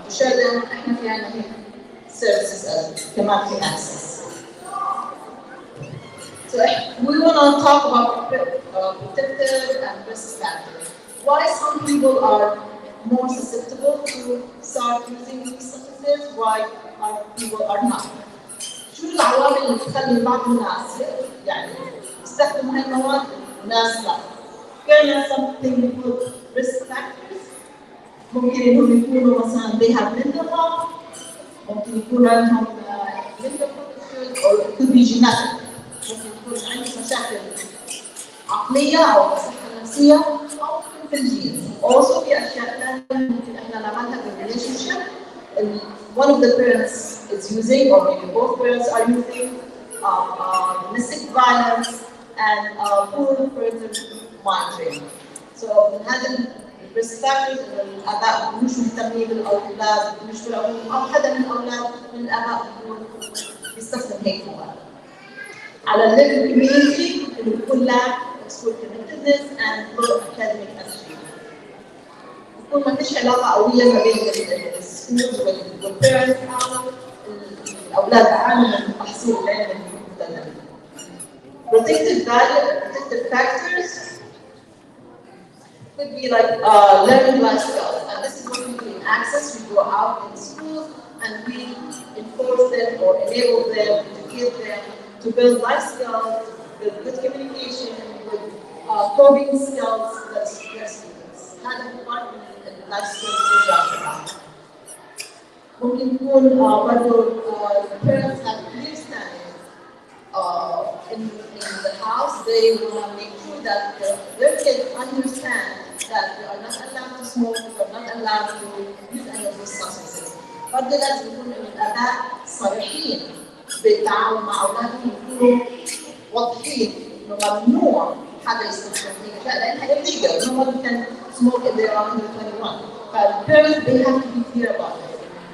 تشارك. احنا في عندنا هيك سيرفيسز كمان في اكسس. So we want to talk about protective and risk factors. Why some people are more susceptible to start using these substances, why other people are not. شو العوامل اللي بتخلي بعض الناس يعني يستخدموا هاي المواد وناس لا؟ كان something called risk factors. ممكن انهم يكونوا مثلا they have mental health، ممكن يكون عندهم mental issues or it could be genetic. ممكن يكون عندهم مشاكل عقلية أو صحة نفسية أو في الجين. Also في أشياء ثانية ممكن إحنا نعملها في relationship. One of the parents is using, or maybe both parents are using, domestic violence and poor parental monitoring. So هذا الريسك فاكتورز الآباء مش مهتمين بالأولاد، مش بالأولاد أو حدا من الأولاد من الآباء بيستخدم هيك مواد. على الليفل كوميونتي اللي بيكون lack of school connectedness and low academic achievement. بيكون ما فيش علاقة قوية ما بين السكولز والبيرنتس أو الأولاد عامل من تحصيل العلم المتدرج. Protective factors could be like learning life skills, and this is what we do in Access. We go out in schools and we enforce them or enable them, educate them to build life skills, build good communication, with coping skills that their students. هذا part من life skills program. ممكن يكون برضه parents have clear standing in the house. They want to make sure that their kids understand that they are not allowed to smoke, they are not allowed to use any of these substances. برضه لازم يكون الآباء صريحين بالتعامل مع أولادهم، يكونوا واضحين إنه ممنوع حدا يستخدم هيك أشياء لأنها illegal. No one can smoke if they are under 21. فالparents they have to be clear about it.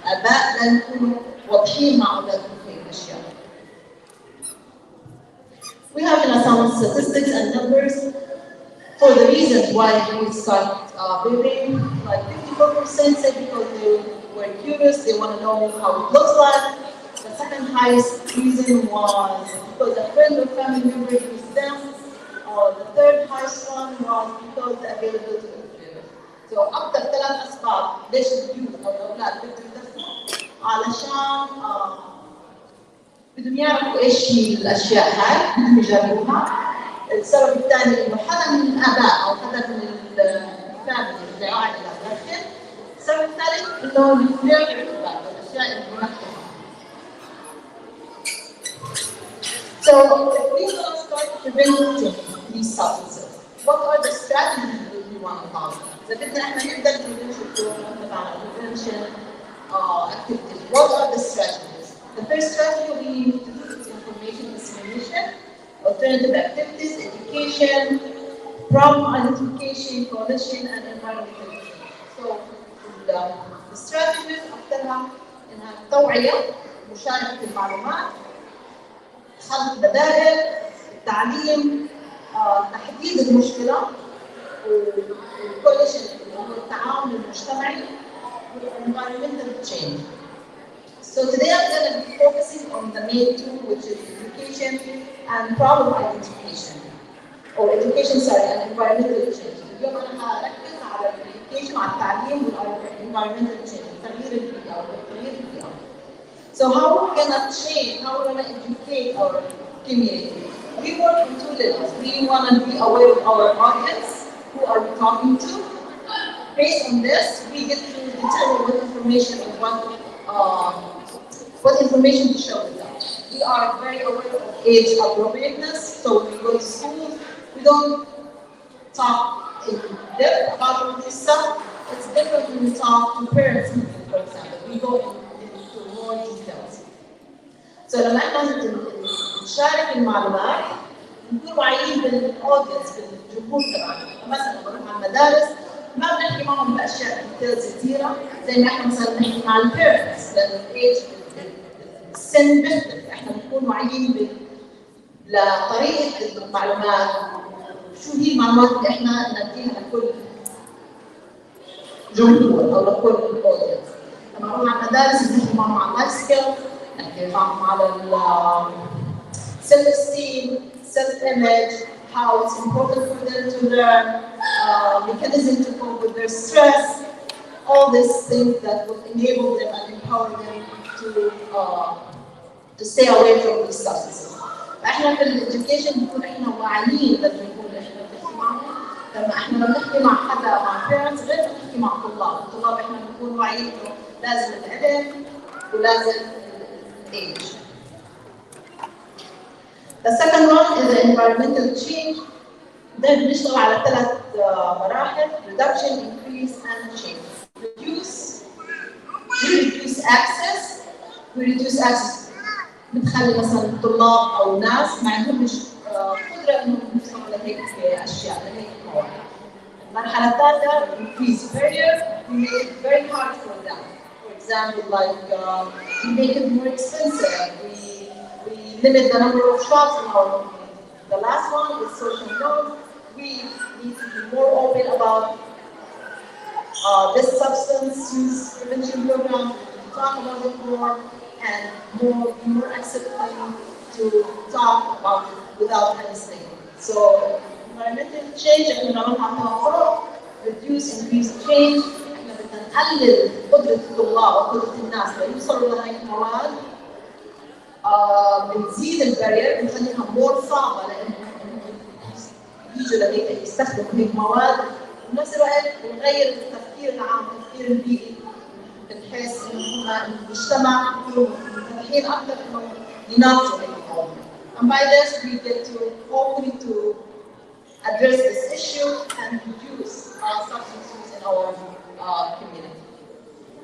الآباء لازم يكونوا واضحين مع أولادهم في هيك أشياء. We have some statistics and numbers for the reasons why we start vaping. Like 54% said because they were curious, they want to know how it looks like. The second highest reason was because a friend or family member used them. Or the third highest one was because the availability of flavor. So أكثر 3 أسباب ليش البيوت أو الأولاد بدهم يدخنوا علشان بدهم يعرفوا ايش هي الاشياء هاي، بدهم يجربوها. السبب الثاني انه حدا من الاباء او حدا من الفاميلي اللي قاعد يدخن. السبب الثالث انه الفلير الاشياء المنكهه. So if we want to start preventing these substances, what are the strategies that we want to follow? إذا بدنا احنا نبدا prevention تبعنا prevention activities, what are the strategies? The first strategy we need to do is information dissemination, alternative activities, education, problem identification, coalition, and environmental education. So the strategies أكثرها إنها التوعية، مشاركة المعلومات، خلق بدائل، التعليم، تحديد المشكلة، والكواليشن اللي هو التعاون المجتمعي، والenvironmental change. So today I'm going to be focusing on the main two, which is education and problem identification, or education, sorry, and environmental change. اليوم أنا هركز على education، على التعليم والenvironmental change، تغيير البيئة أو تغيير البيئة. So how we're going to change, how we're going to educate our community? We work on 2 levels. We want to be aware of our audience, who are we talking to. Based on this, we get to determine what information we want. What information to show them. We are very aware of age appropriateness, so when we go to schools, we don't talk in depth about all this stuff. It's different when we talk to parents, for example. We go into more details. So لما احنا نشارك المعلومات نكون واعيين بالاودينس بالجمهور تبعنا، مثلا لما نروح على المدارس ما بنحكي معهم باشياء ديتيلز كثيره زي ما احنا مثلا نحكي مع البيرنتس لانه الايج السن بيختلف، احنا بنكون واعيين لطريقه المعلومات، شو هي المعلومات اللي احنا نديها لكل جمهور او لكل اودينس. لما نروح على المدارس بنحكي معهم على اللايف سكيل، نحكي معهم على self esteem, self image, how it's important for them to learn, mechanism to cope with their stress, all these things that will enable them and empower them to stay away from these substances. فاحنا في الeducation بنكون احنا واعيين للجمهور اللي احنا بنحكي معهم، لما احنا بنحكي مع حدا مع parents غير ما نحكي مع الطلاب احنا بنكون واعيين انه لازم العلم ولازم age. The second one is the environmental change. ده بنشتغل على 3 مراحل: reduction, increase, and change. We reduce access. بتخلي مثلا الطلاب او الناس ما عندهمش قدره انهم يوصلوا لهيك اشياء لهيك مواد. المرحله الثالثه increase barrier. We make it very hard for them. For example, like we make it more expensive. We limit the number of shops in our community. The last one is social norms. We need to be more open about this substance use prevention program. We talk about it more and more accepting to talk about it without any stigma. So environmental change احنا بنعملها طرق reduce increase change. احنا بدنا نقلل قدرة الطلاب وقدرة الناس ليوصلوا لهي المواد. بنزيد البارير بنخليها مور صعبة لأنهم يجوا لهيك يستخدموا هيك مواد، وبنفس الوقت بنغير التفكير العام، التفكير البيئي، بنحس إنه المجتمع يكونوا منفتحين أكثر إنه يناقشوا هيك المواد. And by this we get to hopefully to address this issue and reduce substance use in our community.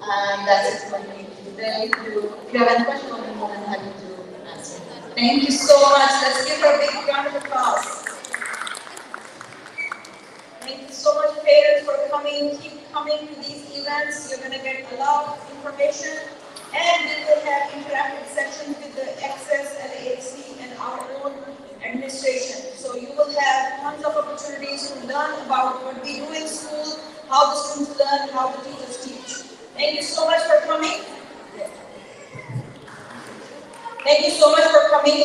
And that's it for me today. If you have any questions, I'm more than happy to answer.
Thank you so much. Let's give her a big round of applause. Thank you so much, parents, for coming. Keep coming to these events. You're going to get a lot of information. And we will have interactive sessions with the Access and the AHC and our own administration. So you will have tons of opportunities to learn about what we do in school, how the students learn, how the teachers teach. Thank you so much for coming. Thank you so much for coming.